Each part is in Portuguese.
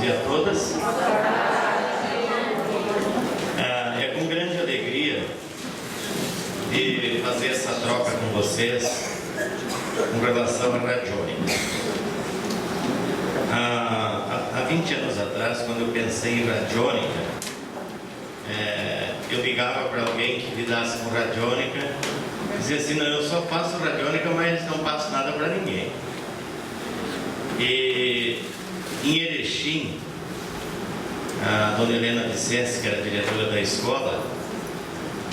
dia a todas. É com grande alegria de fazer essa troca com vocês com relação à radiônica. Há 20 anos atrás, quando eu pensei em radiônica, eu ligava para alguém que lidasse com radiônica e dizia assim: não, eu só faço radiônica, mas não passo nada para ninguém. E em Erechim, a dona Helena Vicente, que era diretora da escola,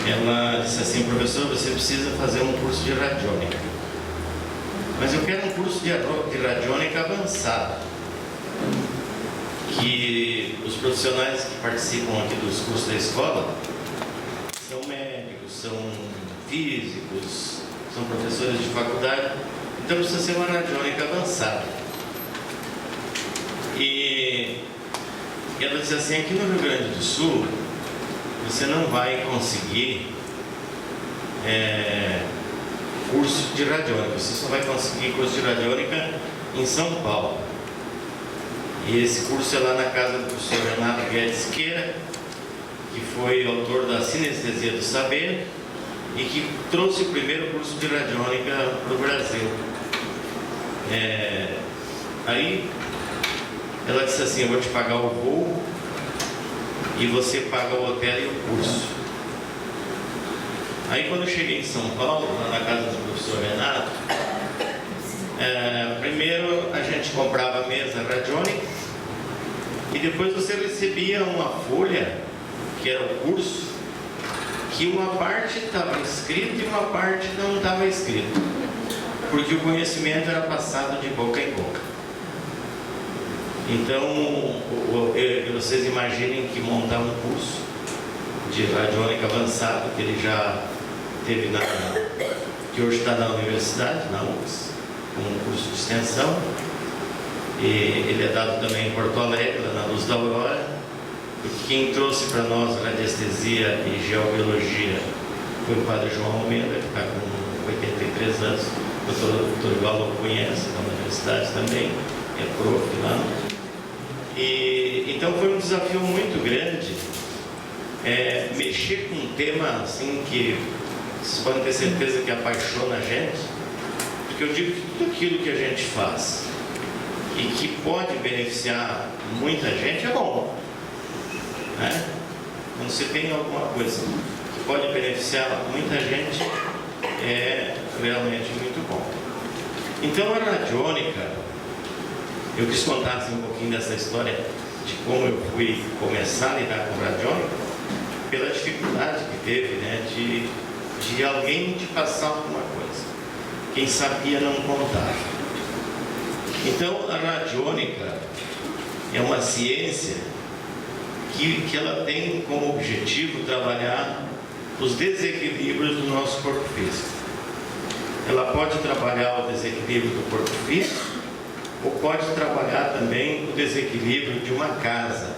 ela disse assim: professor, você precisa fazer um curso de radiônica, mas eu quero um curso de radiônica avançado, que os profissionais que participam aqui dos cursos da escola são médicos, são físicos, são professores de faculdade, então precisa ser uma radiônica avançada. E ela disse assim: aqui no Rio Grande do Sul você não vai conseguir curso de radiônica, você só vai conseguir curso de radiônica em São Paulo. E esse curso é lá na casa do professor Renato Guedes Queira, que foi autor da Sinestesia do Saber e que trouxe o primeiro curso de radiônica para o Brasil. Aí ela disse assim: eu vou te pagar o voo e você paga o hotel e o curso. Aí quando eu cheguei em São Paulo, lá na casa do professor Renato, primeiro a gente comprava a mesa radiônica e depois você recebia uma folha, que era o curso, que uma parte estava escrita e uma parte não estava escrita, porque o conhecimento era passado de boca em boca. Então, vocês imaginem que montar um curso de radiônica avançado, que ele já teve que hoje está na universidade, na UFS, um curso de extensão, e ele é dado também em Porto Alegre, lá na Luz da Aurora, porque quem trouxe para nós radiestesia e geobiologia foi o padre João Almeida, que está com 83 anos, o doutor Igual o conhece, na universidade também, é prof lá. E então foi um desafio muito grande mexer com um tema assim que vocês podem ter certeza que apaixona a gente, porque eu digo que tudo aquilo que a gente faz e que pode beneficiar muita gente é bom, né? Quando você tem alguma coisa que pode beneficiar muita gente, é realmente muito bom. Então a radiônica, eu quis contar assim, um pouquinho dessa história de como eu fui começar a lidar com radiônica, pela dificuldade que teve, né, de alguém te passar alguma coisa. Quem sabia não contava. Então a radiônica é uma ciência que ela tem como objetivo trabalhar os desequilíbrios do nosso corpo físico. Ela pode trabalhar o desequilíbrio do corpo físico, ou pode trabalhar também o desequilíbrio de uma casa,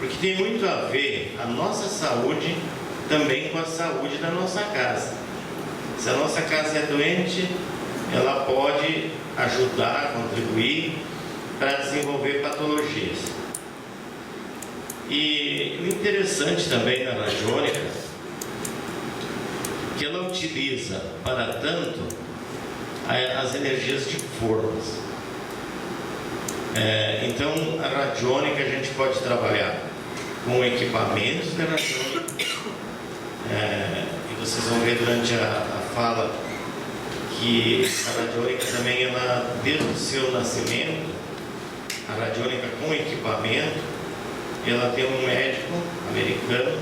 porque tem muito a ver a nossa saúde também com a saúde da nossa casa. Se a nossa casa é doente, ela pode ajudar, contribuir para desenvolver patologias. E o interessante também na radiônica é que ela utiliza para tanto as energias de formas. Então a radiônica a gente pode trabalhar com equipamentos de radiônica, e vocês vão ver durante a fala que a radiônica também, ela, desde o seu nascimento, a radiônica com equipamento, ela tem um médico americano,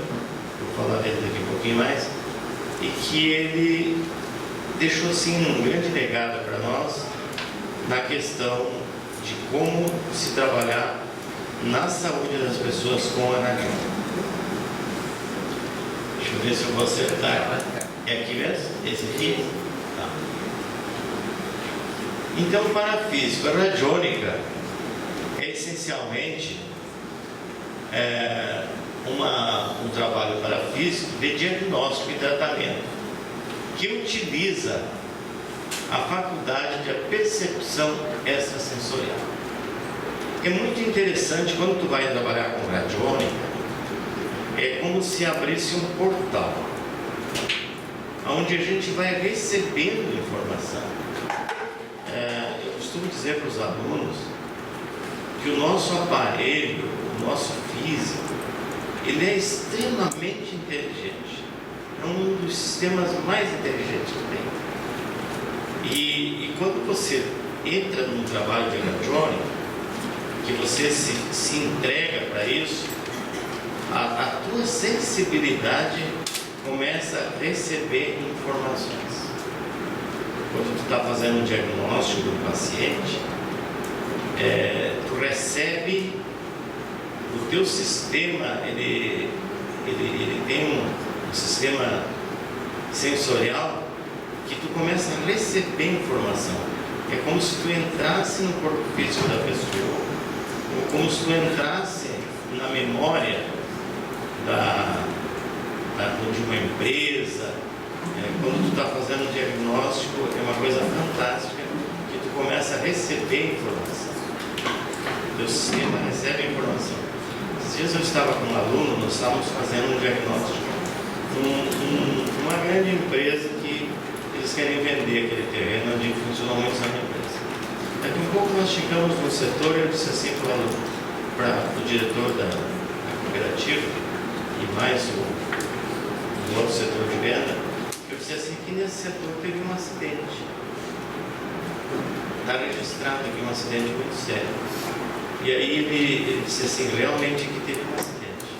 vou falar dele daqui um pouquinho mais, e que ele deixou assim um grande legado para nós na questão de como se trabalhar na saúde das pessoas com a radiônica. Deixa eu ver se eu vou acertar. É aqui mesmo? Esse aqui? Tá. Então, para físico, a radiônica é essencialmente um trabalho para físico de diagnóstico e tratamento, que utiliza a faculdade de percepção extrasensorial. É muito interessante, quando tu vai trabalhar com radiônica, é como se abrisse um portal, onde a gente vai recebendo informação. Eu costumo dizer para os alunos que o nosso aparelho, o nosso físico, ele é extremamente inteligente. É um dos sistemas mais inteligentes que tem. E quando você entra num trabalho de radiônica, que você se entrega para isso, a tua sensibilidade começa a receber informações. Quando tu está fazendo um diagnóstico do paciente, tu recebe, o teu sistema, ele tem um sistema sensorial que tu começa a receber informação. É como se tu entrasse no corpo físico da pessoa, ou como se tu entrasse na memória de uma empresa. Quando tu está fazendo um diagnóstico, é uma coisa fantástica, que tu começa a receber informação. O teu sistema recebe informação. Esses dias eu estava com um aluno, nós estávamos fazendo um diagnóstico numa grande empresa que eles querem vender aquele terreno onde funcionou muitos anos na empresa. Daqui a pouco nós chegamos no setor e eu disse assim para o diretor da cooperativa e mais o outro setor de venda, eu disse assim que nesse setor teve um acidente. Está registrado aqui um acidente muito sério. E aí ele disse assim, realmente que teve um acidente.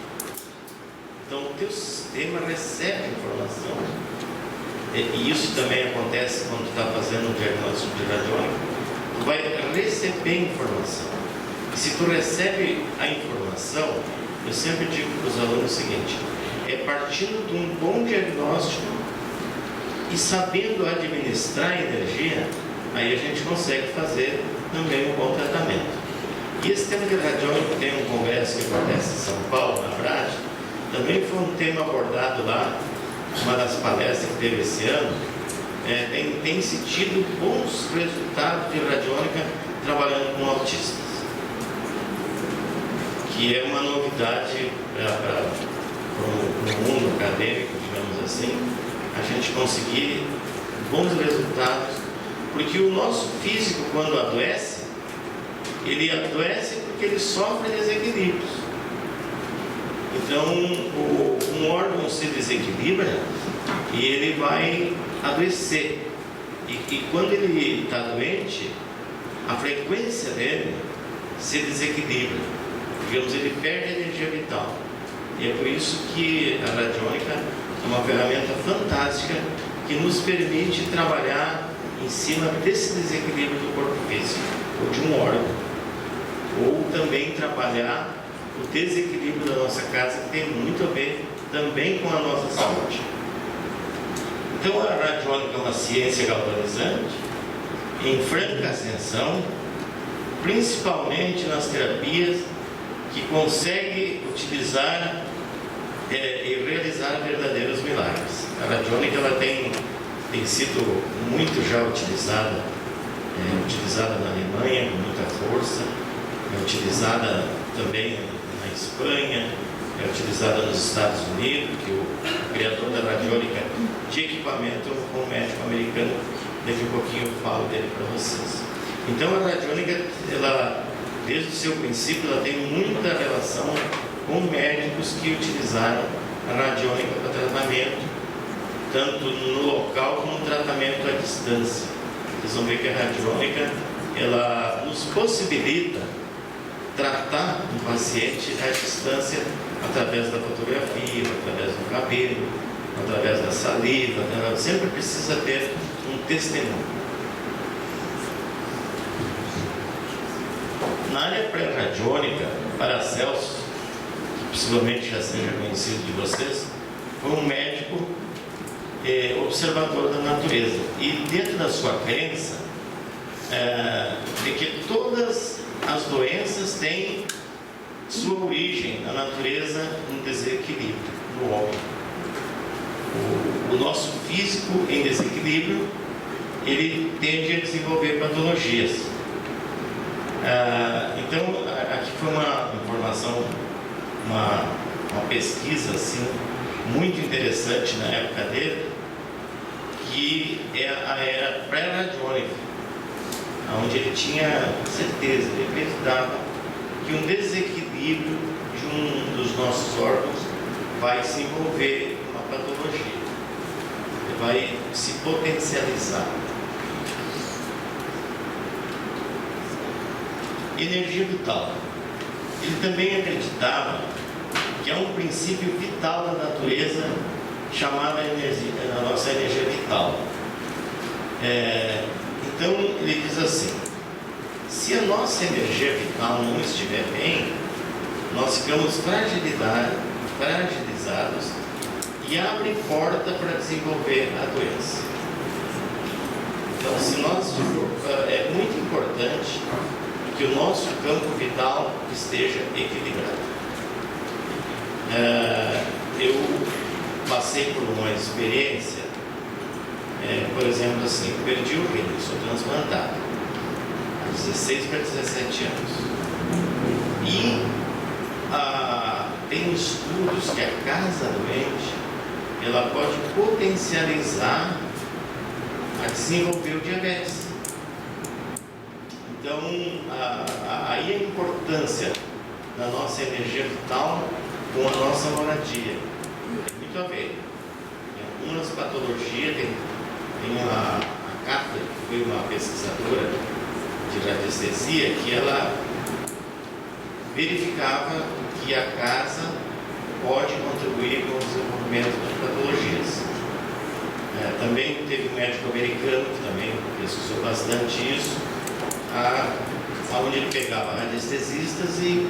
Então o teu sistema recebe informação. E isso também acontece quando tu está fazendo um diagnóstico de radiônica. Tu vai receber informação. E se tu recebe a informação, eu sempre digo para os alunos o seguinte: é partindo de um bom diagnóstico e sabendo administrar a energia, aí a gente consegue fazer também um bom tratamento. E esse tema de radiônica, tem um congresso que acontece em São Paulo, na Brad, também foi um tema abordado lá, uma das palestras que teve esse ano. Tem se tido bons resultados de radiônica trabalhando com autistas, que é uma novidade para o mundo acadêmico, digamos assim, a gente conseguir bons resultados, porque o nosso físico, quando adoece, ele adoece porque ele sofre desequilíbrios. Então, um órgão se desequilibra e ele vai adoecer. E quando ele está doente, a frequência dele se desequilibra. Digamos, ele perde a energia vital. E é por isso que a radiônica é uma ferramenta fantástica que nos permite trabalhar em cima desse desequilíbrio do corpo físico, ou de um órgão. Ou também trabalhar o desequilíbrio da nossa casa, que tem muito a ver também com a nossa saúde. Então a radiônica é uma ciência galvanizante, em franca ascensão, principalmente nas terapias que consegue utilizar e realizar verdadeiros milagres. A radiônica ela tem sido muito já utilizada na Alemanha com muita força, é utilizada também na Espanha, é utilizada nos Estados Unidos, que o criador da radiônica de equipamento foi um médico americano. Daqui a pouquinho eu falo dele para vocês. Então a radiônica, ela, desde o seu princípio, ela tem muita relação com médicos que utilizaram a radiônica para tratamento, tanto no local como no tratamento à distância. Vocês vão ver que a radiônica, ela nos possibilita tratar um paciente à distância através da fotografia, através do cabelo, através da saliva. Ela sempre precisa ter um testemunho. Na área pré-radiônica, Paracelso, que possivelmente já seja conhecido de vocês, foi um médico observador da natureza. E dentro da sua crença, de que todas as doenças têm sua origem na natureza, um desequilíbrio no homem. O nosso físico em desequilíbrio, ele tende a desenvolver patologias. Então, aqui foi uma informação, uma pesquisa assim, muito interessante na época dele, que é a era pré-radiônica, onde ele tinha certeza, ele acreditava que um desequilíbrio de um dos nossos órgãos vai se envolver em uma patologia, ele vai se potencializar. Energia vital. Ele também acreditava que é um princípio vital da natureza chamada a nossa energia vital. Então ele diz assim: se a nossa energia vital não estiver bem, nós ficamos fragilizados e abre porta para desenvolver a doença. Então, é muito importante que o nosso campo vital esteja equilibrado. Eu passei por uma experiência, por exemplo, assim, eu perdi o rim, sou transplantado há 16 para 17 anos. E tem estudos que a casa doente ela pode potencializar a desenvolver o diabetes. Então, aí a importância da nossa energia vital com a nossa moradia tem muito a ver. Em algumas patologias, tem a Cátia, que foi uma pesquisadora de radiestesia, que ela verificava que a casa pode contribuir com o desenvolvimento de patologias. Também teve um médico americano que também pesquisou bastante isso, onde ele pegava radiestesistas e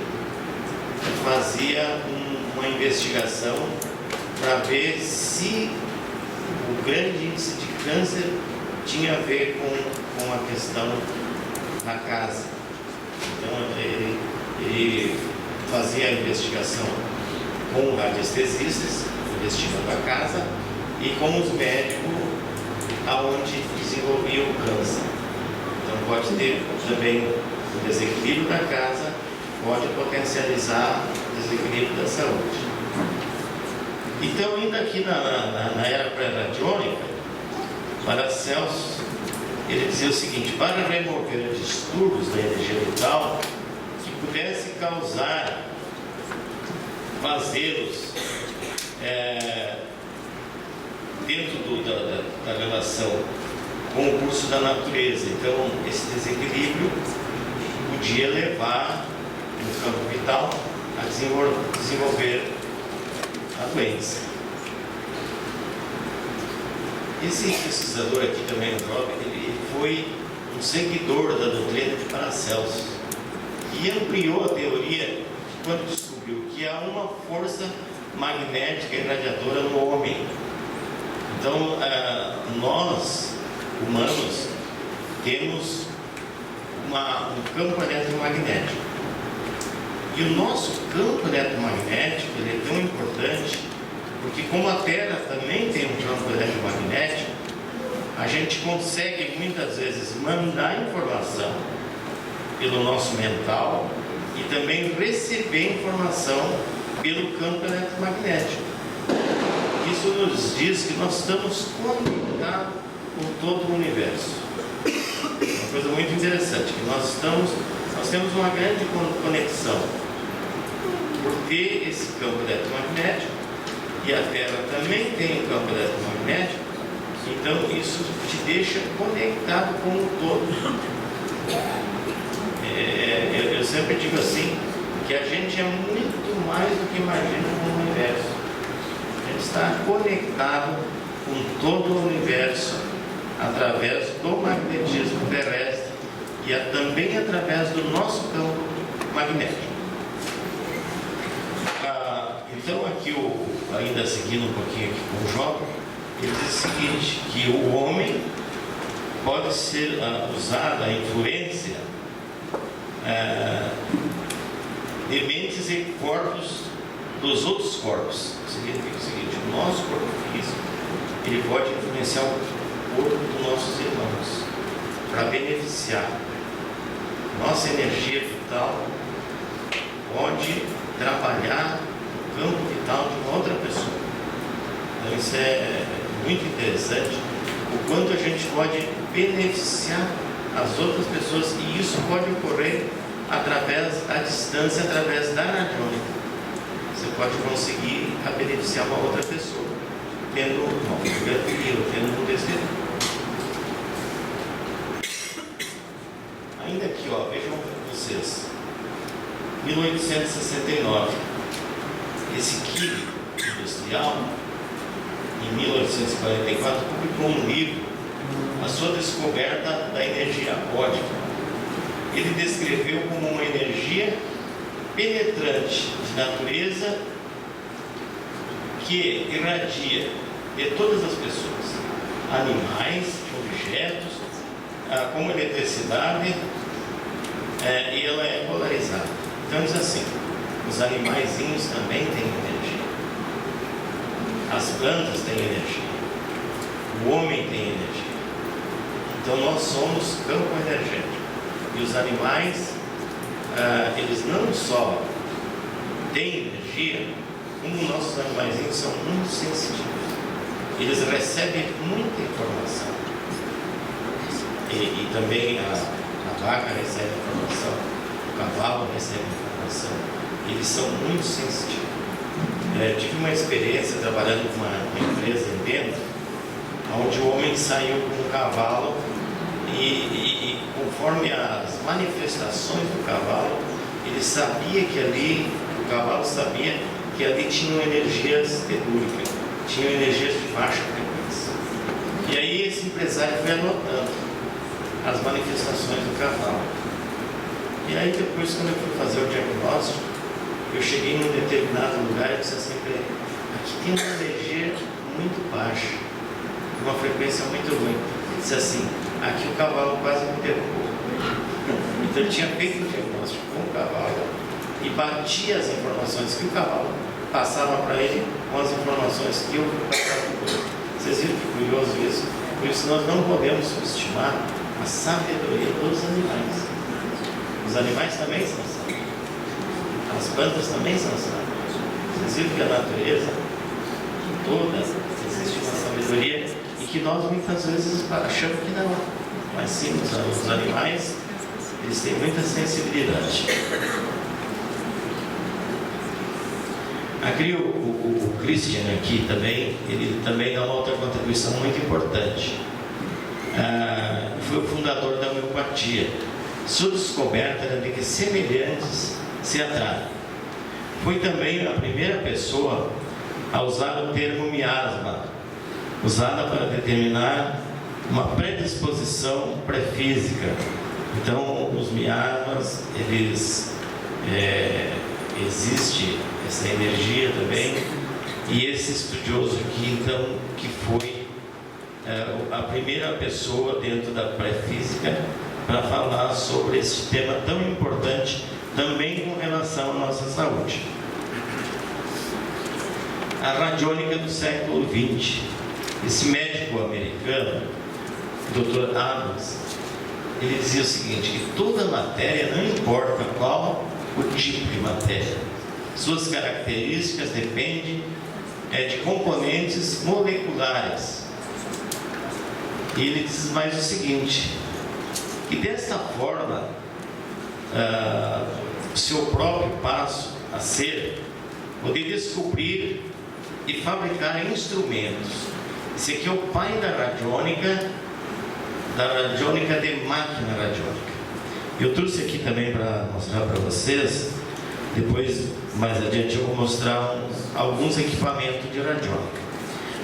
fazia uma investigação para ver se o grande índice de câncer tinha a ver com a questão na casa. Então ele fazia a investigação com radiestesistas, investigando a casa, e com os médicos aonde desenvolvia o câncer. Então pode ter também o desequilíbrio da casa, pode potencializar o desequilíbrio da saúde. Então, ainda aqui na era pré-radiônica, Paracelso, ele dizia o seguinte: para remover distúrbios da energia vital que pudesse causar vazelos dentro da relação com o curso da natureza. Então, esse desequilíbrio podia levar no campo vital a desenvolver a doença. Esse pesquisador aqui também, o Job, ele foi um seguidor da doutrina de Paracelso e ampliou a teoria quando descobriu que há uma força magnética irradiadora no homem. Então, nós, humanos, temos um campo eletromagnético. E o nosso campo eletromagnético ele é tão importante porque, como a Terra também tem um campo eletromagnético, a gente consegue muitas vezes mandar informação pelo nosso mental e também receber informação pelo campo eletromagnético. Isso nos diz que nós estamos conectados com todo o universo. Uma coisa muito interessante, que nós temos uma grande conexão por ter esse campo eletromagnético, e a Terra também tem um campo eletromagnético. Então isso te deixa conectado com o todo. Eu sempre digo assim, que a gente é muito mais do que imagina no universo. A gente está conectado com todo o universo através do magnetismo terrestre e também através do nosso campo magnético. Então aqui, ainda seguindo um pouquinho aqui com o Jó, ele diz o seguinte, que o homem pode ser usado a influência de mentes e corpos dos outros corpos. Significa o seguinte: o nosso corpo físico ele pode influenciar o corpo dos nossos irmãos para beneficiar nossa energia vital pode trabalhar o campo vital de uma outra pessoa. Então isso é muito interessante, o quanto a gente pode beneficiar as outras pessoas, e isso pode ocorrer através da distância, através da radiônica. Você pode conseguir beneficiar uma outra pessoa, tendo uma fotografia ou tendo um testemunho. Ainda aqui, ó, vejam vocês, 1869, esse químico industrial, em 1844, publicou um livro, a sua descoberta da energia apódica. Ele descreveu como uma energia penetrante de natureza que irradia de todas as pessoas, animais, objetos, como eletricidade, e ela é polarizada. Então diz assim, os animaizinhos também têm energia, as plantas têm energia, o homem tem energia. Então nós somos campo energético. E os animais, eles não só têm energia, como nossos animaizinhos são muito sensitivos. Eles recebem muita informação. E também a vaca recebe informação, o cavalo recebe informação. Eles são muito sensitivos. Tive uma experiência trabalhando com uma empresa em dentro, onde o homem saiu com um cavalo e conforme as manifestações do cavalo, ele sabia que ali, o cavalo sabia que ali tinham energias telúricas, tinham energias de baixa frequência. E aí esse empresário foi anotando as manifestações do cavalo. E aí depois, quando eu fui fazer o diagnóstico, eu cheguei num determinado lugar e disse assim para ele, aqui tem uma energia muito baixa, uma frequência muito ruim. Ele disse assim, aqui o cavalo quase me derrubou. Então ele tinha feito o diagnóstico com o cavalo e batia as informações que o cavalo passava para ele com as informações que eu passava para ele. Vocês viram que curioso isso? Por isso nós não podemos subestimar a sabedoria dos animais. Os animais também são sábios. As plantas também são sábias. Vocês viram que a natureza toda existe uma sabedoria e que nós muitas vezes achamos que não. Mas sim, os animais, eles têm muita sensibilidade. Aqui o Christian aqui também, ele também dá uma outra contribuição muito importante. Foi o fundador da homeopatia. Sua descoberta era de que semelhantes se atraem. Foi também a primeira pessoa a usar o termo miasma, usada para determinar uma predisposição pré-física. Então, os miasmas, eles existe essa energia também, e esse estudioso aqui, então, que foi a primeira pessoa dentro da pré-física para falar sobre esse tema tão importante, também com relação à nossa saúde. A radiônica do século XX. Esse médico americano, Dr. Adams, ele dizia o seguinte, que toda matéria, não importa qual o tipo de matéria, suas características dependem de componentes moleculares. E ele diz mais o seguinte, que desta forma, seu próprio passo a ser poder descobrir e fabricar instrumentos. Esse aqui é o pai da radiônica de máquina radiônica. Eu trouxe aqui também para mostrar para vocês, depois mais adiante eu vou mostrar alguns equipamentos de radiônica.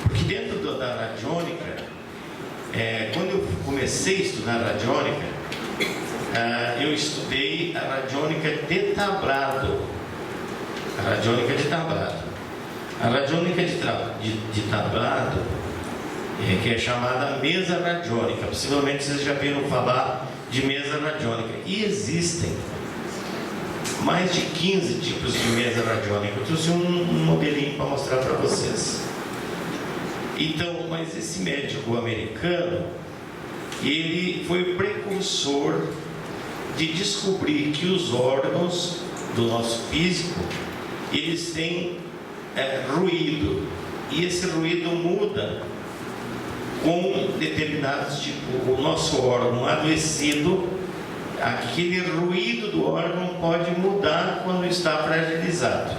Porque dentro da radiônica, quando eu comecei a estudar radiônica, eu estudei a radiônica de tablado. A radiônica de tablado. A radiônica de tablado, que é chamada mesa radiônica. Possivelmente vocês já viram falar de mesa radiônica. E existem mais de 15 tipos de mesa radiônica. Eu trouxe um modelinho para mostrar para vocês. Então, mas esse médico americano, ele foi o precursor de descobrir que os órgãos do nosso físico, eles têm ruído, e esse ruído muda com determinados tipos. O nosso órgão adoecido, aquele ruído do órgão pode mudar quando está fragilizado.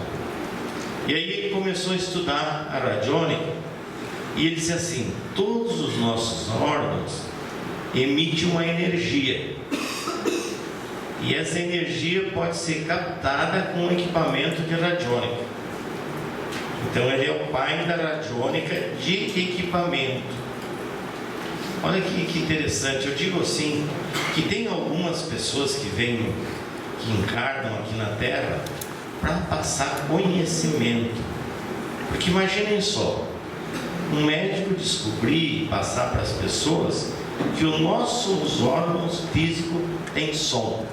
E aí ele começou a estudar a radiônica, e ele disse assim: todos os nossos órgãos emitem uma energia, e essa energia pode ser captada com um equipamento de radiônica. Então ele é o pai da radiônica de equipamento. Olha que interessante. Eu digo assim, que tem algumas pessoas que vêm, que encarnam aqui na Terra para passar conhecimento. Porque imaginem só, um médico descobrir e passar para as pessoas que os nossos órgãos físicos têm som,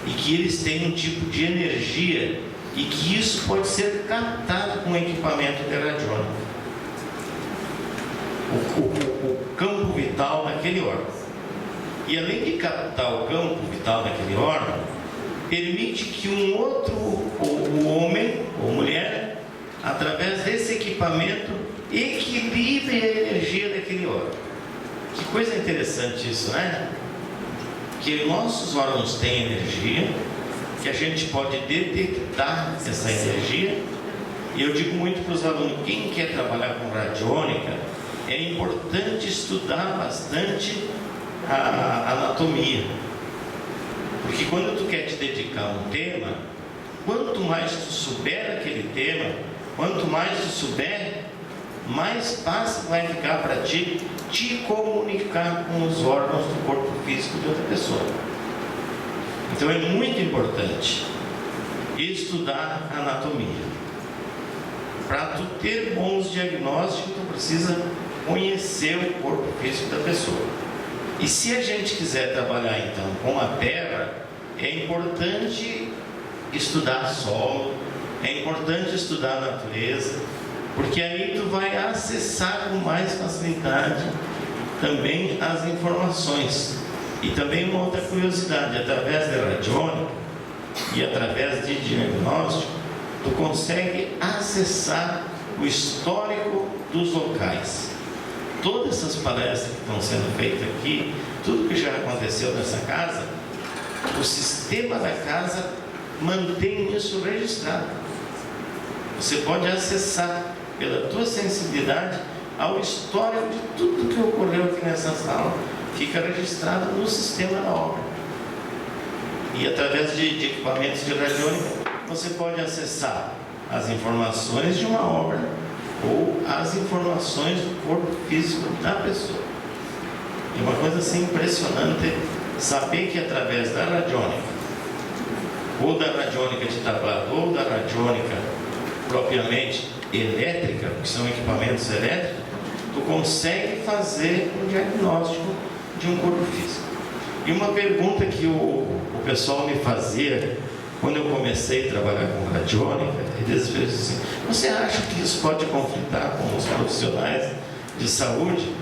e que eles têm um tipo de energia, e que isso pode ser captado com equipamento de radiônica. O campo vital daquele órgão. E além de captar o campo vital daquele órgão, permite que um outro, o homem ou mulher, através desse equipamento, equilibre a energia daquele órgão. Que coisa interessante isso, né? Que nossos órgãos têm energia, que a gente pode detectar essa energia. E eu digo muito para os alunos: quem quer trabalhar com radiônica, é importante estudar bastante a anatomia, porque quando tu quer te dedicar a um tema, quanto mais tu souber aquele tema, quanto mais tu souber, mais fácil vai ficar para ti te comunicar com os órgãos do corpo físico de outra pessoa. Então é muito importante estudar anatomia. Para tu ter bons diagnósticos, tu precisa conhecer o corpo físico da pessoa. E se a gente quiser trabalhar então com a Terra, é importante estudar solo, é importante estudar a natureza, porque aí tu vai acessar com mais facilidade também as informações. E também uma outra curiosidade: através da radiônica e através de diagnóstico, tu consegue acessar o histórico dos locais. Todas essas palestras que estão sendo feitas aqui, tudo que já aconteceu nessa casa, o sistema da casa mantém isso registrado. Você pode acessar pela tua sensibilidade ao histórico de tudo que ocorreu aqui nessa sala. Fica registrado no sistema da obra. E através de equipamentos de radiônica, você pode acessar as informações de uma obra ou as informações do corpo físico da pessoa. É uma coisa assim impressionante saber que através da radiônica, ou da radiônica de tablado, ou da radiônica propriamente elétrica, que são equipamentos elétricos, tu consegue fazer um diagnóstico de um corpo físico. E uma pergunta que o pessoal me fazia quando eu comecei a trabalhar com radiônica, eles diziam assim: você acha que isso pode conflitar com os profissionais de saúde?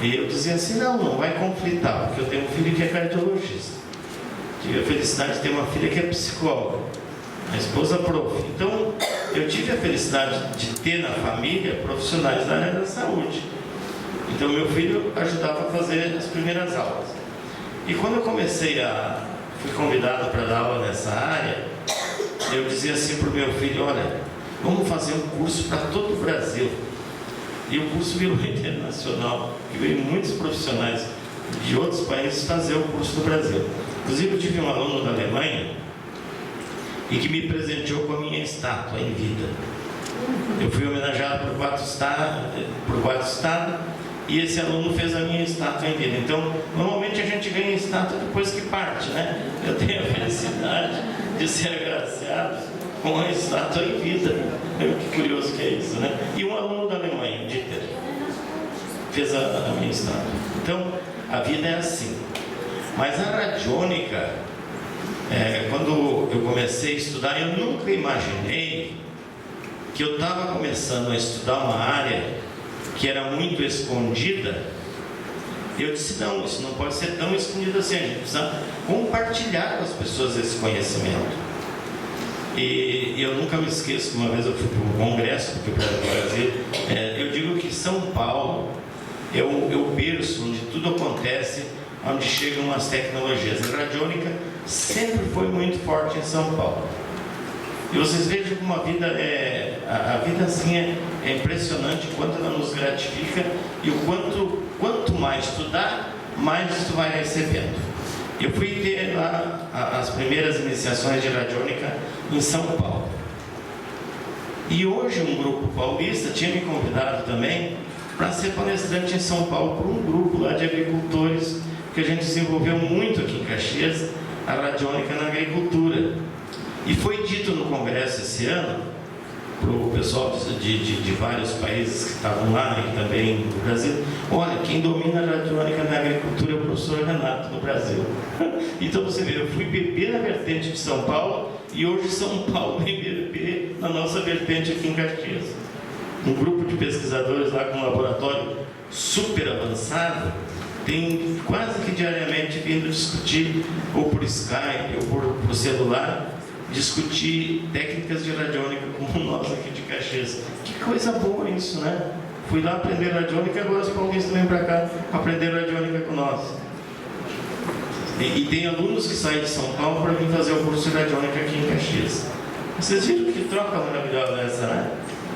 E eu dizia assim: não vai conflitar, porque eu tenho um filho que é cardiologista, tive a felicidade de ter uma filha que é psicóloga, a esposa prof. Então eu tive a felicidade de ter na família profissionais da área da saúde. Então meu filho ajudava a fazer as primeiras aulas. E quando eu fui convidado para dar aula nessa área, eu dizia assim para o meu filho: olha, vamos fazer um curso para todo o Brasil. E o curso virou internacional, e veio muitos profissionais de outros países fazer o curso no Brasil. Inclusive eu tive um aluno da Alemanha e que me presenteou com a minha estátua em vida. Eu fui homenageado por quatro estados, e esse aluno fez a minha estátua em vida. Então, normalmente a gente ganha estátua depois que parte, né? Eu tenho a felicidade de ser agraciado com a estátua em vida. Que curioso que é isso, né? E um aluno da Alemanha, Dieter, fez a minha estátua. Então, a vida é assim. Mas a radiônica, quando eu comecei a estudar, eu nunca imaginei que eu estava começando a estudar uma área que era muito escondida Eu disse, não, isso não pode ser tão escondido assim, a gente precisa compartilhar com as pessoas esse conhecimento. E eu nunca me esqueço que uma vez eu fui para um congresso, porque para o Brasil, eu digo que São Paulo é o berço onde tudo acontece, onde chegam as tecnologias. A radiônica sempre foi muito forte em São Paulo. E vocês vejam como a vida a vida assim é impressionante, o quanto ela nos gratifica e o quanto mais tu dá, mais tu vai recebendo. Eu fui ter lá as primeiras iniciações de radiônica em São Paulo. E hoje um grupo paulista tinha me convidado também para ser palestrante em São Paulo por um grupo lá de agricultores, que a gente desenvolveu muito aqui em Caxias, a radiônica na agricultura. E foi dito no congresso esse ano, para o pessoal de vários países que estavam lá e também no Brasil, olha, quem domina a radiônica na agricultura é o professor Renato no Brasil. Então você vê, eu fui beber na vertente de São Paulo e hoje São Paulo vem beber na nossa vertente aqui em Caxias. Um grupo de pesquisadores lá com um laboratório super avançado tem quase que diariamente vindo discutir, ou por Skype, ou por celular, discutir técnicas de radiônica como nós aqui de Caxias. Que coisa boa isso, né? Fui lá aprender radiônica e agora os paulistas vêm para cá aprender radiônica com nós. E tem alunos que saem de São Paulo para vir fazer o curso de radiônica aqui em Caxias. Vocês viram que troca maravilhosa essa, né?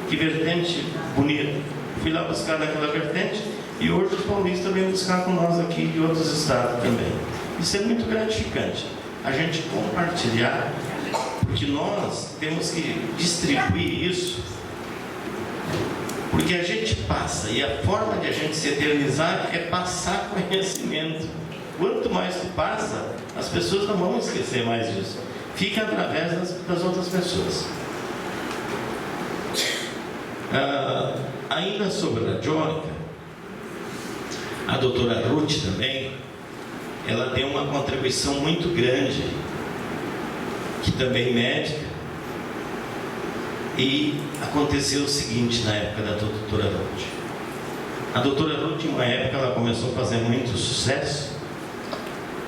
Que vertente bonita. Fui lá buscar naquela vertente e hoje os paulistas vêm buscar com nós aqui de outros estados também. Isso é muito gratificante. A gente compartilhar, porque nós temos que distribuir isso, porque a gente passa, e a forma de a gente se eternizar é passar conhecimento. Quanto mais tu passa, as pessoas não vão esquecer mais disso. Fica através das outras pessoas. Ainda sobre a radiônica, a doutora Ruth também, ela deu uma contribuição muito grande, que também médica, e aconteceu o seguinte na época da doutora Ruth. A doutora Ruth, em uma época, ela começou a fazer muito sucesso,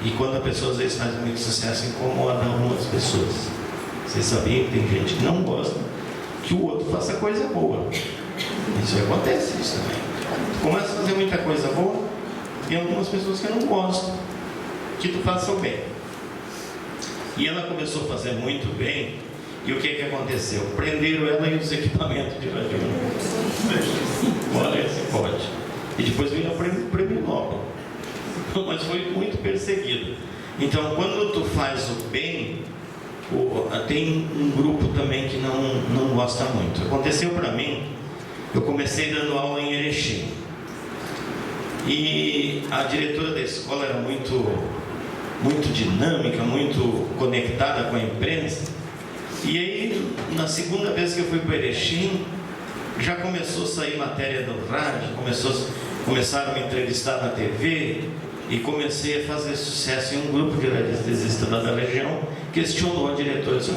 e quando a pessoa às vezes faz muito sucesso, incomoda algumas pessoas. Vocês sabiam que tem gente que não gosta que o outro faça coisa boa. Isso acontece, isso também. Tu começa a fazer muita coisa boa, e algumas pessoas que não gostam que tu faça o bem. E ela começou a fazer muito bem, e o que aconteceu? Prenderam ela e os equipamentos de radiônica. Olha, se pode. E depois veio o prêmio Nobel. Mas foi muito perseguido. Então, quando tu faz o bem, tem um grupo também que não gosta muito. Aconteceu para mim, eu comecei dando aula em Erechim. E a diretora da escola era muito dinâmica, muito conectada com a imprensa. E aí, na segunda vez que eu fui para Erechim, já começou a sair matéria no rádio, começaram a me entrevistar na TV, e comecei a fazer sucesso. em um grupo de radiestesistas lá da região questionou a diretora, disse,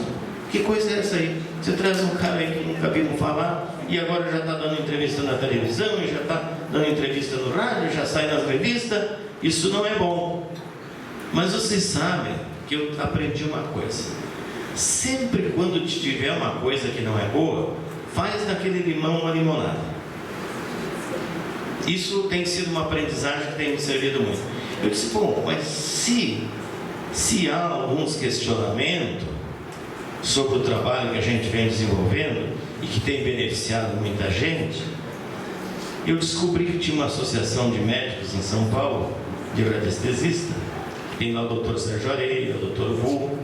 que coisa é essa aí? Você traz um cara aí que nunca viram falar, e agora já está dando entrevista na televisão, e já está dando entrevista no rádio, já sai nas revistas, isso não é bom. Mas vocês sabem que eu aprendi uma coisa: sempre quando tiver uma coisa que não é boa, faz daquele limão uma limonada. Isso tem sido uma aprendizagem que tem me servido muito. Eu disse, bom, mas se há alguns questionamentos sobre o trabalho que a gente vem desenvolvendo e que tem beneficiado muita gente, eu descobri que tinha uma associação de médicos em São Paulo, de radiestesista, tem lá o doutor Sérgio Areia, o doutor Vulgo.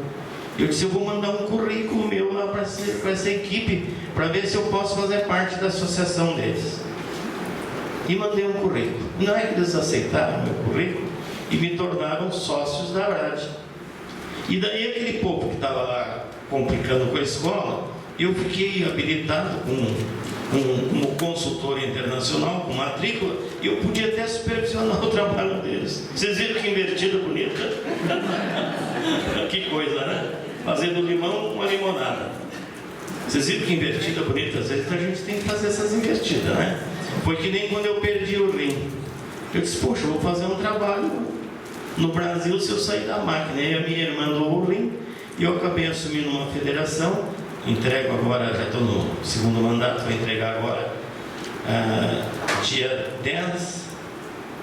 Eu disse, eu vou mandar um currículo meu lá para essa equipe, para ver se eu posso fazer parte da associação deles. E mandei um currículo. Não é que eles aceitaram o meu currículo e me tornaram sócios da RAD. E daí aquele povo que estava lá complicando com a escola, eu fiquei habilitado como consultor internacional, com matrícula, e eu podia até supervisionar o trabalho deles. Vocês viram que invertida bonita? Que coisa, né? Fazer do limão uma limonada. Vocês viram que invertida bonita? Às vezes a gente tem que fazer essas invertidas, né? Foi que nem quando eu perdi o rim. Eu disse, poxa, eu vou fazer um trabalho no Brasil se eu sair da máquina. E a minha irmã do Ourim, e eu acabei assumindo uma federação, entrego agora, já estou no segundo mandato, vou entregar agora, dia 10,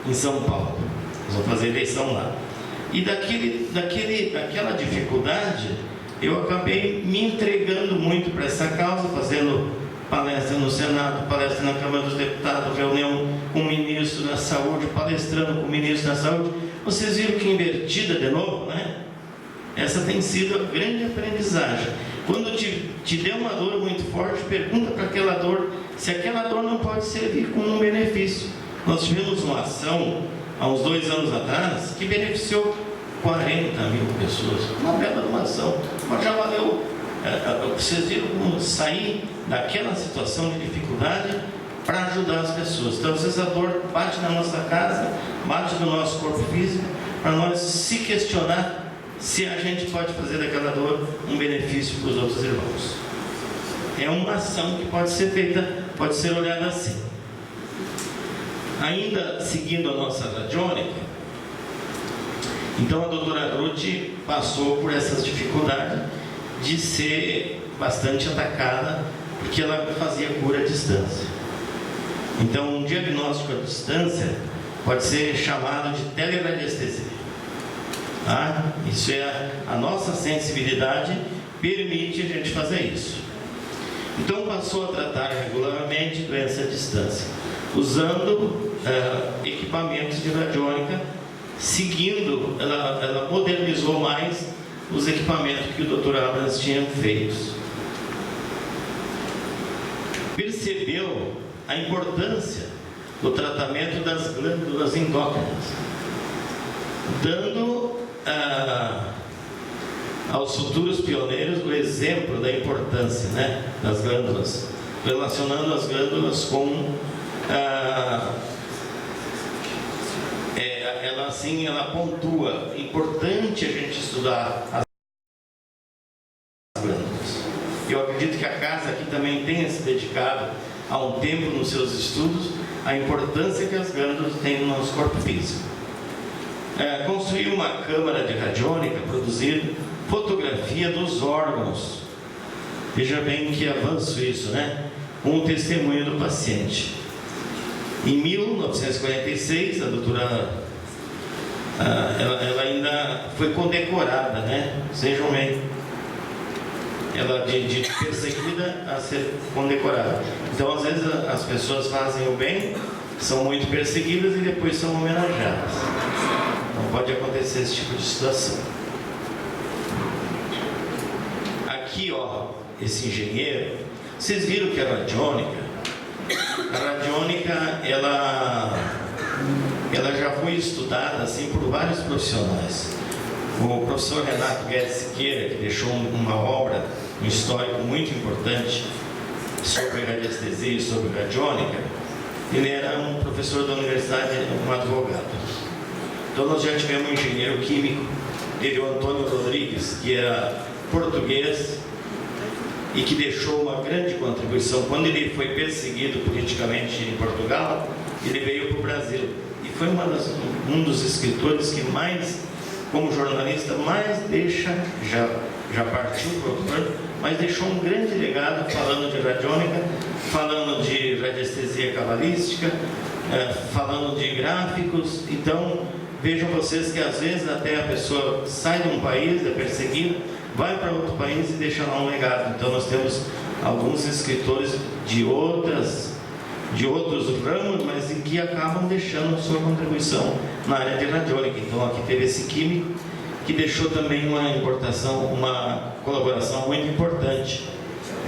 em São Paulo. Nós vamos fazer eleição lá. E daquela dificuldade, eu acabei me entregando muito para essa causa, fazendo palestra no Senado, palestra na Câmara dos Deputados, reunião com o ministro da Saúde, palestrando com o ministro da Saúde. Vocês viram que invertida de novo, né? Essa tem sido a grande aprendizagem. Quando te der uma dor muito forte, pergunta para aquela dor se aquela dor não pode servir como um benefício. Nós tivemos uma ação há uns 2 anos atrás que beneficiou 40 mil pessoas. Uma bela uma ação, mas já valeu. Vocês viram como sair daquela situação de dificuldade para ajudar as pessoas. Então, às vezes a dor bate na nossa casa, bate no nosso corpo físico, para nós se questionar se a gente pode fazer daquela dor um benefício para os outros irmãos. É uma ação que pode ser feita, pode ser olhada assim. Ainda seguindo a nossa radiônica, então a doutora Ruth passou por essas dificuldades de ser bastante atacada, porque ela fazia cura à distância. Então, um diagnóstico à distância pode ser chamado de teleradiestesia. Isso é a nossa sensibilidade permite a gente fazer isso. Então, passou a tratar regularmente doença à distância, usando equipamentos de radiônica, seguindo, ela modernizou mais os equipamentos que o Dr. Abrams tinha feito. Percebeu a importância do tratamento das glândulas endócrinas, dando aos futuros pioneiros o exemplo da importância, né, das glândulas, relacionando as glândulas com ela pontua, importante a gente estudar as glândulas. Eu acredito que a casa aqui também tenha se dedicado há um tempo nos seus estudos a importância que as glândulas têm no nosso corpo físico. Construir uma câmara de radiônica, produzir fotografia dos órgãos. Veja bem que avanço isso, né? Com o testemunho do paciente. Em 1946, a doutora ela ainda foi condecorada, né? Sejam bem, ela de perseguida a ser condecorada. Então, às vezes as pessoas fazem o bem, são muito perseguidas e depois são homenageadas. Não pode acontecer esse tipo de situação. Aqui, ó, esse engenheiro, vocês viram que a radiônica, ela já foi estudada assim por vários profissionais. O professor Renato Guedes Siqueira, que deixou uma obra, um histórico muito importante sobre radiestesia e sobre radiônica, ele era um professor da universidade, um advogado. Então nós já tivemos um engenheiro químico, teve o Antônio Rodrigues, que era português e que deixou uma grande contribuição. Quando ele foi perseguido politicamente em Portugal, ele veio para o Brasil e foi um dos escritores que mais, como jornalista, mais deixa, já partiu para o autor, mas deixou um grande legado falando de radiônica, falando de radiestesia cabalística, falando de gráficos. Então, vejam vocês que às vezes até a pessoa sai de um país, é perseguida, vai para outro país e deixa lá um legado. Então nós temos alguns escritores de outros ramos, mas em que acabam deixando a sua contribuição na área de radiônica. Então aqui teve esse químico que deixou também uma colaboração muito importante.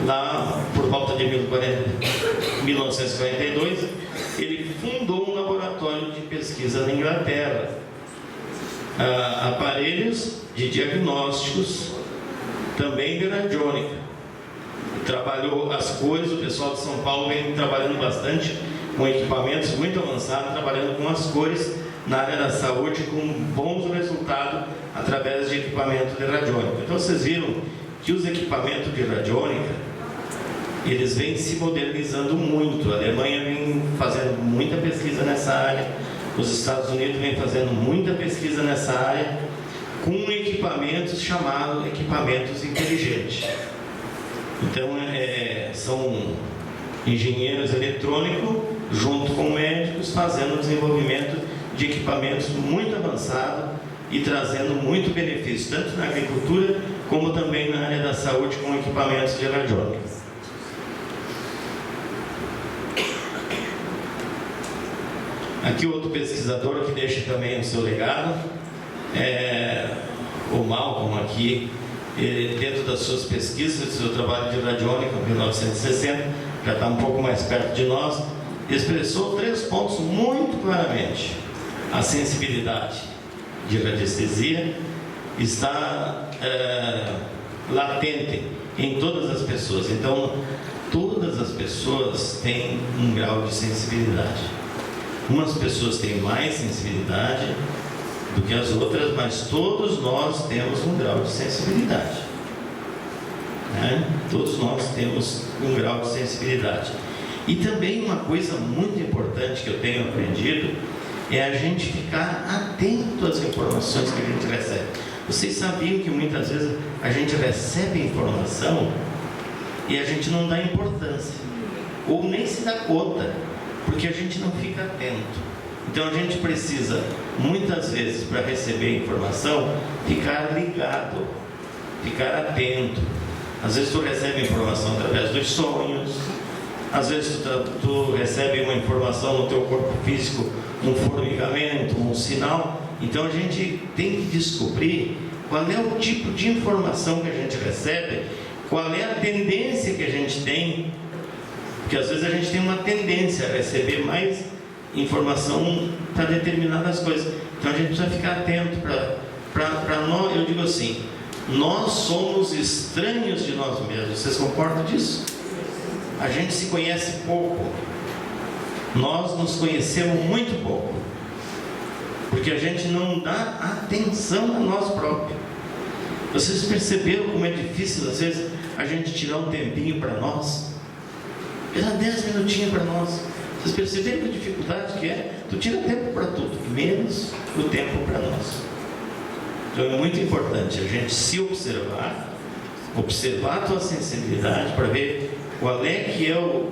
Lá por volta de 1942, ele fundou um laboratório de pesquisa na Inglaterra, aparelhos de diagnósticos também de radiônica. Trabalhou as cores, o pessoal de São Paulo vem trabalhando bastante com equipamentos muito avançados, trabalhando com as cores na área da saúde, com bons resultados através de equipamento de radiônica. Então vocês viram que os equipamentos de radiônica, eles vêm se modernizando muito. A Alemanha vem fazendo muita pesquisa nessa área, os Estados Unidos vem fazendo muita pesquisa nessa área com equipamentos chamados equipamentos inteligentes. Então, são engenheiros eletrônicos junto com médicos fazendo o desenvolvimento de equipamentos muito avançados e trazendo muito benefício, tanto na agricultura como também na área da saúde com equipamentos de radiônica. Aqui outro pesquisador que deixa também o seu legado, o Malcolm aqui, dentro das suas pesquisas, do seu trabalho de radiônica em 1960, já está um pouco mais perto de nós, expressou 3 pontos muito claramente. A sensibilidade de radiestesia está latente em todas as pessoas. Então, todas as pessoas têm um grau de sensibilidade. Umas pessoas têm mais sensibilidade do que as outras, mas todos nós temos um grau de sensibilidade. Todos nós temos um grau de sensibilidade. E também uma coisa muito importante que eu tenho aprendido é a gente ficar atento às informações que a gente recebe. Vocês sabiam que muitas vezes a gente recebe informação e a gente não dá importância, ou nem se dá conta, porque a gente não fica atento. Então a gente precisa, muitas vezes, para receber informação, ficar ligado, ficar atento. Às vezes tu recebe informação através dos sonhos, às vezes tu recebe uma informação no teu corpo físico, um formigamento, um sinal. Então a gente tem que descobrir qual é o tipo de informação que a gente recebe, qual é a tendência que a gente tem, porque às vezes a gente tem uma tendência a receber mais informação para determinadas coisas. Então a gente precisa ficar atento para nós. Eu digo assim, nós somos estranhos de nós mesmos. Vocês concordam disso? A gente se conhece pouco. Nós nos conhecemos muito pouco, porque a gente não dá atenção a nós próprios. Vocês perceberam como é difícil às vezes a gente tirar um tempinho para nós? Tirar 10 minutinhos para nós. Vocês perceberam que a dificuldade que é? Tu tira tempo para tudo, menos o tempo para nós. Então é muito importante a gente se observar, observar a tua sensibilidade para ver qual é que é o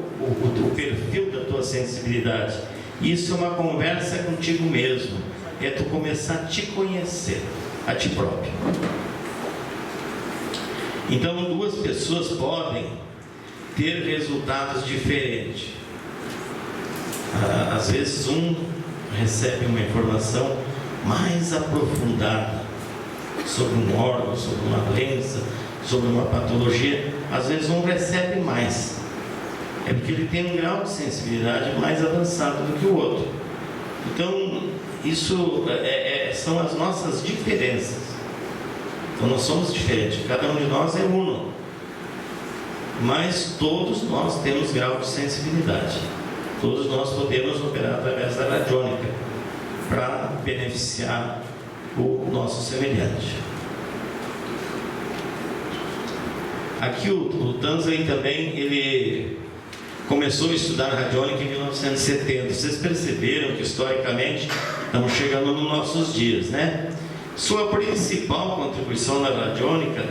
perfil da tua sensibilidade. Isso é uma conversa contigo mesmo. É tu começar a te conhecer, a ti próprio. Então, 2 pessoas podem ter resultados diferentes. Às vezes, um recebe uma informação mais aprofundada sobre um órgão, sobre uma doença, sobre uma patologia. Às vezes um recebe mais, é porque ele tem um grau de sensibilidade mais avançado do que o outro. Então isso são as nossas diferenças. Então nós somos diferentes, cada um de nós é uno, mas todos nós temos grau de sensibilidade. Todos nós podemos operar através da radiônica para beneficiar o nosso semelhante. Aqui o Tanzan também, ele começou a estudar radiônica em 1970. Vocês perceberam que historicamente estamos chegando nos nossos dias, né? Sua principal contribuição na radiônica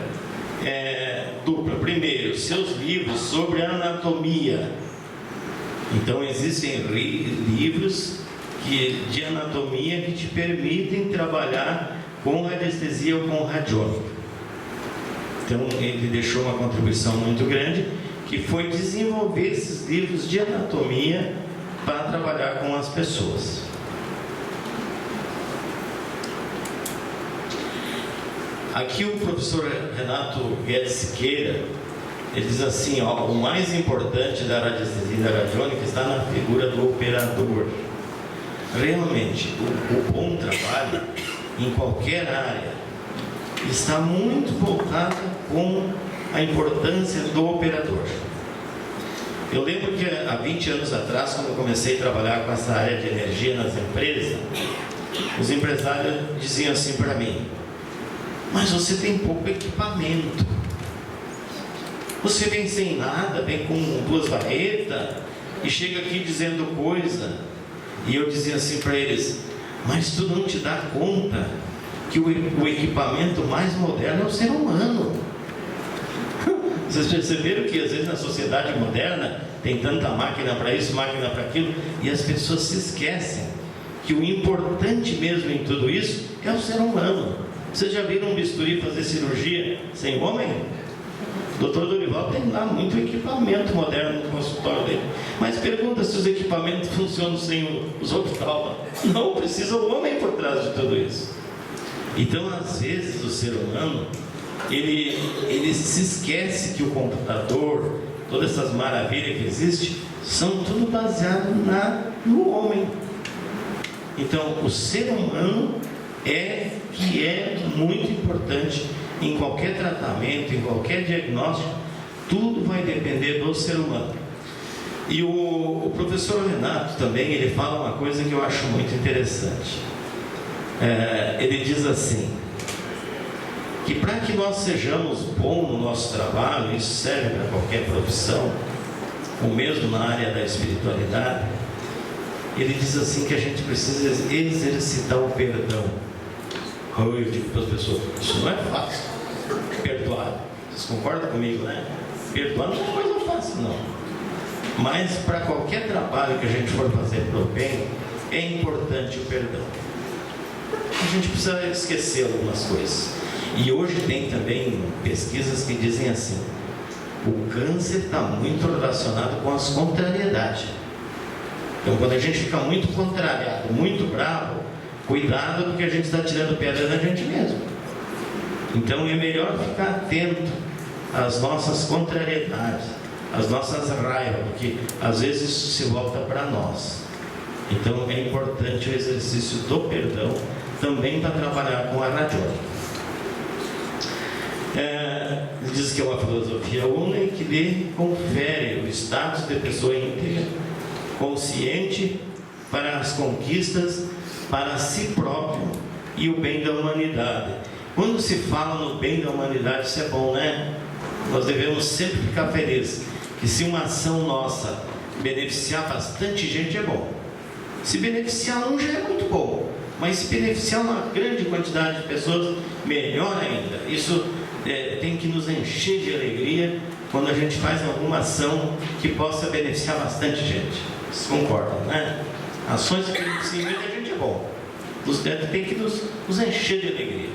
é dupla. Primeiro, seus livros sobre anatomia. Então existem livros de anatomia que te permitem trabalhar com radiestesia ou com radiônica. Então ele deixou uma contribuição muito grande, que foi desenvolver esses livros de anatomia para trabalhar com as pessoas. Aqui o professor Renato Guedes Siqueira, ele diz assim, o mais importante da radiestesia e da radiônica está na figura do operador. Realmente, o bom trabalho em qualquer área está muito voltado com a importância do operador. Eu lembro que há 20 anos atrás, quando eu comecei a trabalhar com essa área de energia nas empresas, os empresários diziam assim para mim: mas você tem pouco equipamento, você vem sem nada, vem com 2 barretas e chega aqui dizendo coisa. E eu dizia assim para eles: mas tu não te dá conta que o equipamento mais moderno é o ser humano? Vocês perceberam que às vezes na sociedade moderna tem tanta máquina para isso, máquina para aquilo, e as pessoas se esquecem que o importante mesmo em tudo isso é o ser humano. Vocês já viram um bisturi fazer cirurgia sem homem? O Dr. Dorival tem lá muito equipamento moderno no consultório dele, mas pergunta se os equipamentos funcionam sem os oftalmos. Não, precisa o homem por trás de tudo isso. Então, às vezes, o ser humano ele se esquece que o computador, todas essas maravilhas que existem, são tudo baseado no homem. Então, o ser humano é muito importante em qualquer tratamento, em qualquer diagnóstico. Tudo vai depender do ser humano. E o professor Renato também, ele fala uma coisa que eu acho muito interessante. Ele diz assim, que para que nós sejamos bons no nosso trabalho, isso serve para qualquer profissão, ou mesmo na área da espiritualidade, ele diz assim que a gente precisa exercitar o perdão. Eu digo para as pessoas, isso não é fácil, perdoar. Vocês concordam comigo, né? Perdoar não é coisa fácil, não. Mas para qualquer trabalho que a gente for fazer para o bem, é importante o perdão. A gente precisa esquecer algumas coisas. E hoje tem também pesquisas que dizem assim: o câncer está muito relacionado com as contrariedades. Então, quando a gente fica muito contrariado, muito bravo, cuidado, porque a gente está tirando pedra da gente mesmo. Então, é melhor ficar atento às nossas contrariedades, às nossas raivas, porque às vezes isso se volta para nós. Então, é importante o exercício do perdão também para trabalhar com a radiônica. Diz que é uma filosofia única que lhe confere o status de pessoa íntegra, consciente para as conquistas, para si próprio e o bem da humanidade. Quando se fala no bem da humanidade, isso é bom, né? Nós devemos sempre ficar felizes que se uma ação nossa beneficiar bastante gente, é bom. Se beneficiar um já é muito bom, mas se beneficiar uma grande quantidade de pessoas, melhor ainda. Isso tem que nos encher de alegria quando a gente faz alguma ação que possa beneficiar bastante gente. Vocês concordam, né? Ações que beneficiam muita gente é bom. Tem que nos encher de alegria.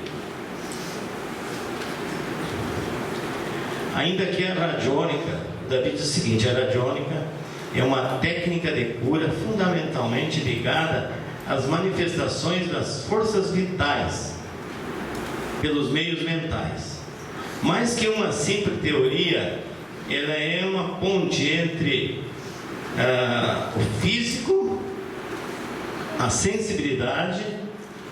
Ainda que a radiônica, Davi diz o seguinte: a radiônica é uma técnica de cura fundamentalmente ligada às manifestações das forças vitais pelos meios mentais. Mais que uma simples teoria, ela é uma ponte entre o físico, a sensibilidade,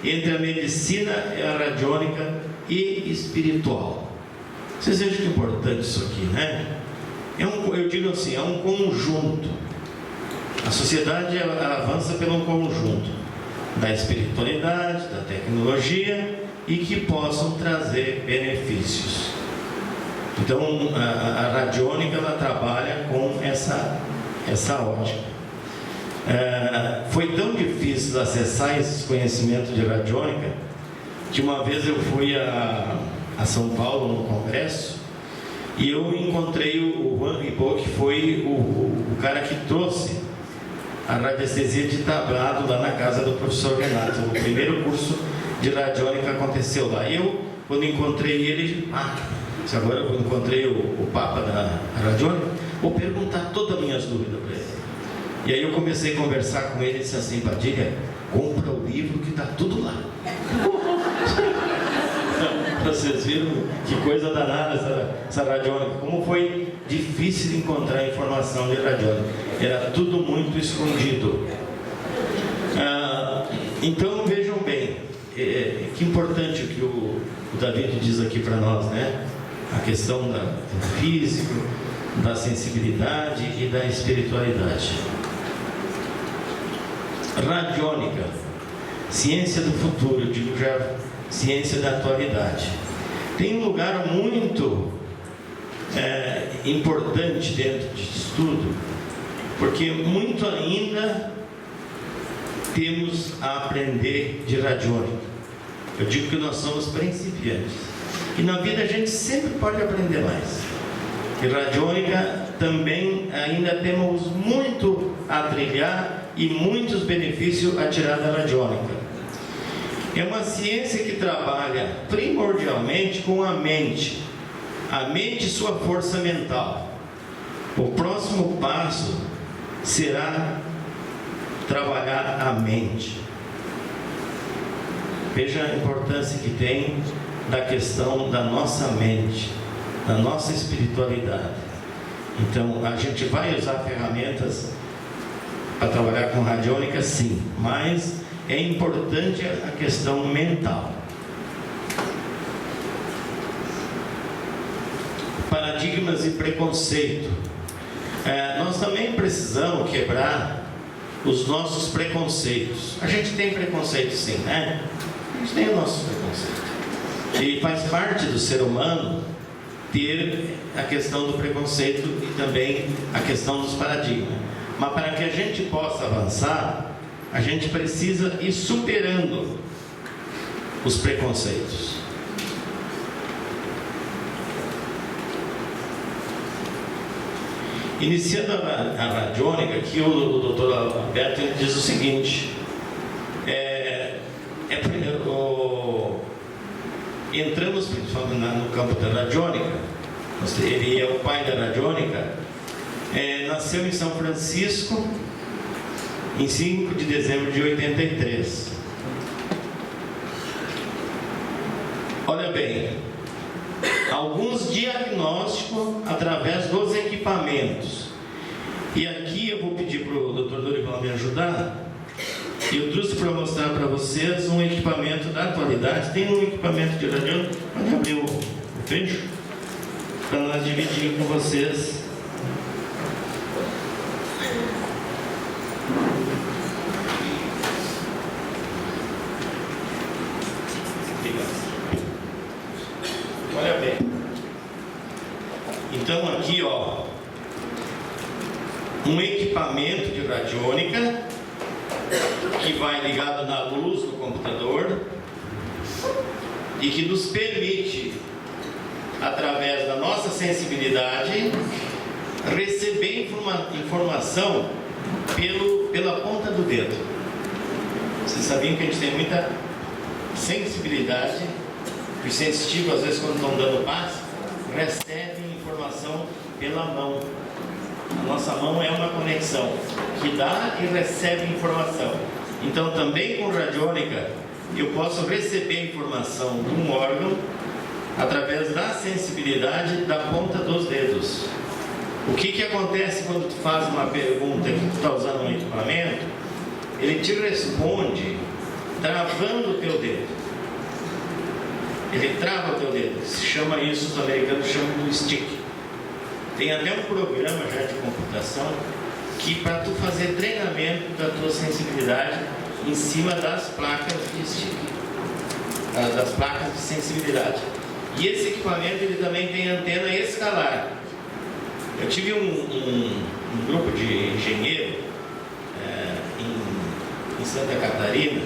entre a medicina, a radiônica e espiritual. Vocês vejam que é importante isso aqui, né? Eu digo assim, é um conjunto. A sociedade ela avança pelo conjunto da espiritualidade, da tecnologia e que possam trazer benefícios. Então, a radiônica ela trabalha com essa ótica. Foi tão difícil acessar esses conhecimentos de radiônica que uma vez eu fui a São Paulo no congresso e eu encontrei o Juan Ribot, que foi o cara que trouxe a radiestesia de tablado lá na casa do professor Renato. O primeiro curso de radiônica aconteceu lá. E eu, quando encontrei ele, agora eu encontrei o Papa da radiônica, vou perguntar todas as minhas dúvidas para ele. E aí eu comecei a conversar com ele e disse assim: Padilha, compra o livro que está tudo lá. Vocês viram que coisa danada essa radiônica, como foi difícil encontrar informação de radiônica, era tudo muito escondido. Então vejam bem, que importante o que o David diz aqui para nós, né? A questão do físico, da sensibilidade e da espiritualidade. Radiônica, ciência do futuro, eu digo já ciência da atualidade. Tem um lugar muito importante dentro de estudo, porque muito ainda temos a aprender de radiônica. Eu digo que nós somos principiantes. E na vida a gente sempre pode aprender mais. E radiônica também ainda temos muito a trilhar e muitos benefícios a tirar da radiônica. É uma ciência que trabalha primordialmente com a mente e sua força mental. O próximo passo será trabalhar a mente. Veja a importância que tem da questão da nossa mente, da nossa espiritualidade. Então, a gente vai usar ferramentas para trabalhar com radiônica, sim, mas é importante a questão mental. Paradigmas e preconceito. Nós também precisamos quebrar os nossos preconceitos. A gente tem preconceito, sim, né? A gente tem o nosso preconceito. E faz parte do ser humano ter a questão do preconceito e também a questão dos paradigmas. Mas para que a gente possa avançar, a gente precisa ir superando os preconceitos. Iniciando a radiônica, aqui o doutor Alberto diz o seguinte: entramos no campo da radiônica. Ele é o pai da radiônica. Nasceu em São Francisco em 5 de dezembro de 83. Olha bem, alguns diagnósticos através dos equipamentos. E aqui eu vou pedir para o Dr. Dorival me ajudar. Eu trouxe para mostrar para vocês um equipamento da atualidade. Tem um equipamento de radiônica. Pode abrir o fecho para nós dividir com vocês. Olha bem. Então aqui, ó, um equipamento de radiônica que vai ligado na luz do computador e que nos permite, através da nossa sensibilidade, receber informação pela ponta do dedo. Vocês sabiam que a gente tem muita sensibilidade? Os sensitivos, às vezes, quando estão dando passe, recebem informação pela mão. A nossa mão é uma conexão que dá e recebe informação. Então, também com radiônica, eu posso receber informação de um órgão através da sensibilidade da ponta dos dedos. O que acontece quando tu faz uma pergunta que tu está usando um equipamento? Ele te responde travando o teu dedo. Ele trava o teu dedo. Se chama isso, os americanos chamam de stick. Tem até um programa já de computação que para tu fazer treinamento da tua sensibilidade em cima das placas de stick, das placas de sensibilidade. E esse equipamento ele também tem antena escalar. Eu tive um grupo de engenheiro em Santa Catarina,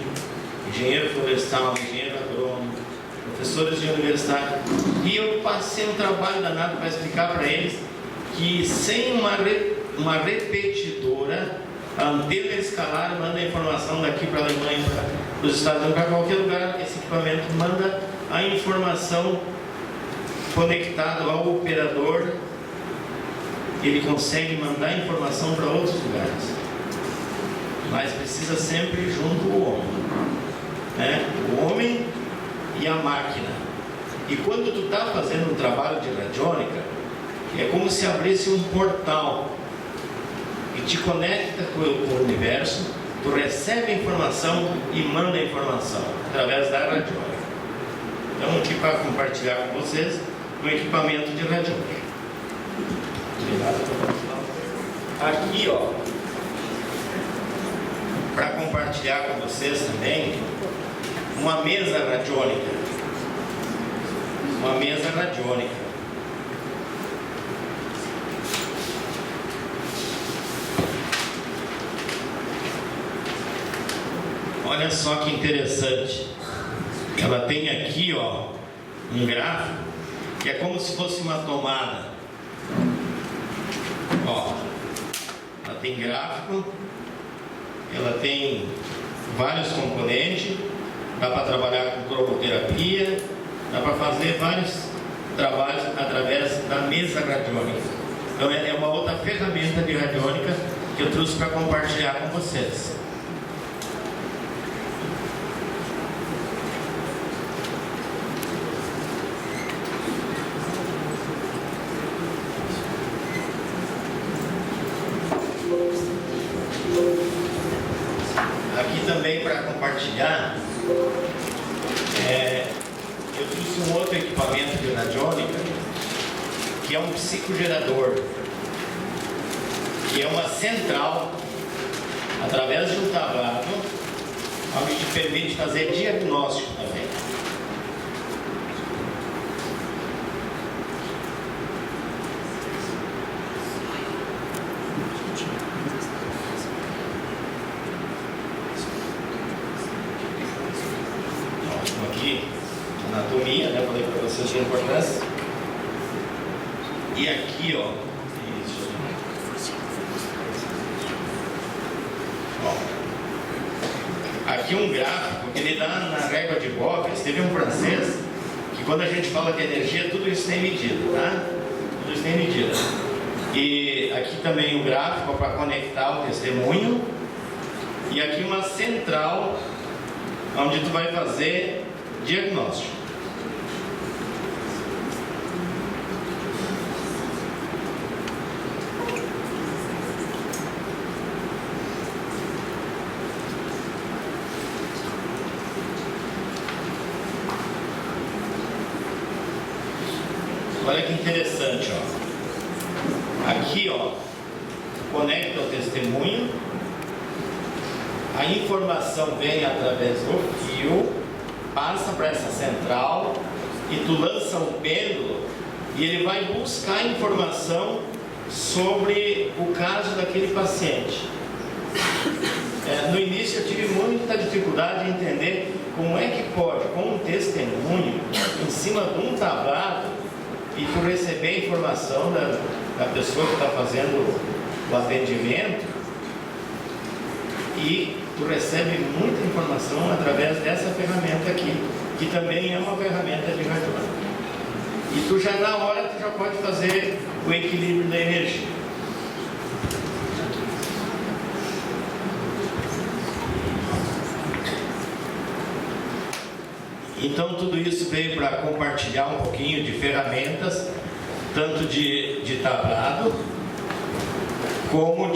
engenheiro florestal, engenheiro agrônomo, professores de universidade, e eu passei um trabalho danado para explicar para eles que sem uma repetidora, a antena escalar manda a informação daqui para a Alemanha, para os Estados Unidos, para qualquer lugar. Esse equipamento manda a informação conectado ao operador, ele consegue mandar informação para outros lugares, mas precisa sempre junto o homem, né? O homem e a máquina. E quando tu está fazendo um trabalho de radiônica, é como se abrisse um portal que te conecta com o universo. Tu recebe a informação e manda a informação através da radiônica. Então, aqui para compartilhar com vocês um equipamento de radiônica. Aqui, ó, para compartilhar com vocês também uma mesa radiônica. Uma mesa radiônica. Olha só que interessante. Ela tem aqui, ó, um gráfico que é como se fosse uma tomada. Ó, ela tem gráfico, ela tem vários componentes, dá para trabalhar com cromoterapia, dá para fazer vários trabalhos através da mesa radiônica. Então é uma outra ferramenta de radiônica que eu trouxe para compartilhar com vocês. Aqui também para compartilhar, eu trouxe um outro equipamento de radiônica, que é um psicogerador, que é uma central, através de um tablado, onde te permite fazer diagnóstico também. Aqui, anatomia, né? Falei para vocês a importância. E aqui, ó, isso. Ó, aqui um gráfico que ele dá na régua de Bockers. Teve um francês que, quando a gente fala de energia, tudo isso tem medida, tá? Tudo isso tem medida. E aqui também um gráfico para conectar o testemunho. E aqui uma central onde tu vai fazer diagnóstico. Olha que interessante, ó. Aqui, ó, conecta o testemunho, a informação vem através do fio, passa para essa central e tu lança um pêndulo e ele vai buscar informação sobre o caso daquele paciente. No início eu tive muita dificuldade em entender como é que pode, com um testemunho, em cima de um tablado, e tu receber a informação da pessoa que está fazendo o atendimento, e tu recebe muita informação através dessa ferramenta aqui, que também é uma ferramenta de radiônica. E tu já na hora tu já pode fazer o equilíbrio da energia. Então tudo isso veio para compartilhar um pouquinho de ferramentas, tanto de tablado, como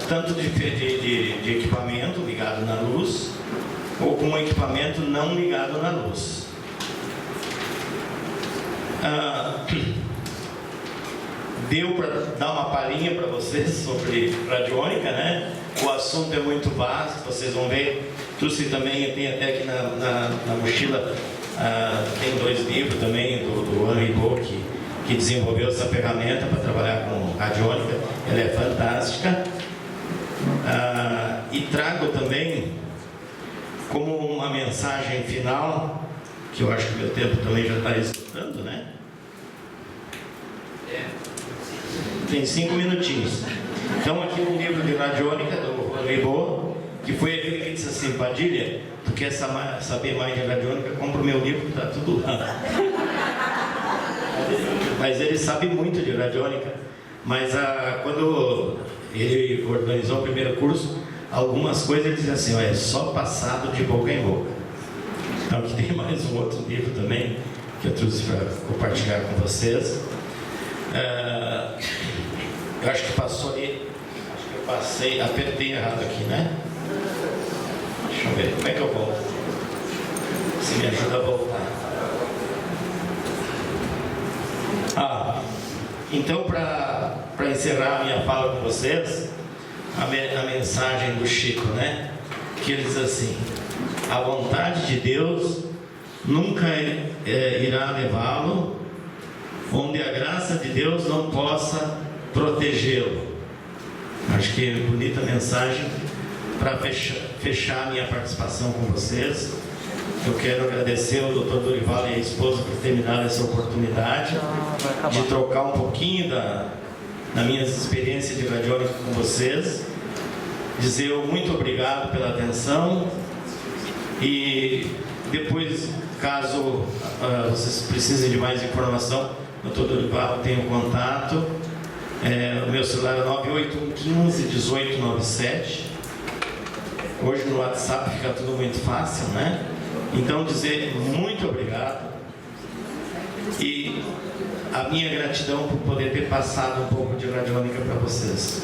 tanto de equipamento ligado na luz, ou com um equipamento não ligado na luz. Deu para dar uma palhinha para vocês sobre radiônica, né? O assunto é muito vasto, vocês vão ver. Trouxe também, tem até aqui na mochila, tem 2 livros também do Henri Beau, que desenvolveu essa ferramenta para trabalhar com radiônica. Ela é fantástica. E trago também como uma mensagem final, que eu acho que o meu tempo também já está esgotando, né? Tem 5 minutinhos. Então aqui um livro de radiônica do Henri Beau, que foi aquele que disse assim: Padilha, tu quer saber mais de radiônica? Compra o meu livro que está tudo lá. Mas ele sabe muito de radiônica. Mas quando ele organizou o primeiro curso, algumas coisas ele dizia assim: é só passado de boca em boca. Então aqui tem mais um outro livro também que eu trouxe para compartilhar com vocês. Eu acho que passou ali, acho que eu passei, apertei errado aqui, né? Deixa eu ver, como é que eu volto? Se me ajuda a voltar. Então, para encerrar a minha fala com vocês, a mensagem do Chico, né? Que ele diz assim: a vontade de Deus nunca irá levá-lo onde a graça de Deus não possa protegê-lo. Acho que é bonita mensagem para fechar a minha participação com vocês. Eu quero agradecer ao Dr. Dorival e a esposa por ter me dado essa oportunidade de trocar um pouquinho da minha experiência de radiônica com vocês. Dizer muito obrigado pela atenção e depois, caso vocês precisem de mais informação, o Dr. Dorival tem o contato. O meu celular é 981151897. Hoje no WhatsApp fica tudo muito fácil, né? Então, dizer muito obrigado e a minha gratidão por poder ter passado um pouco de radiônica para vocês.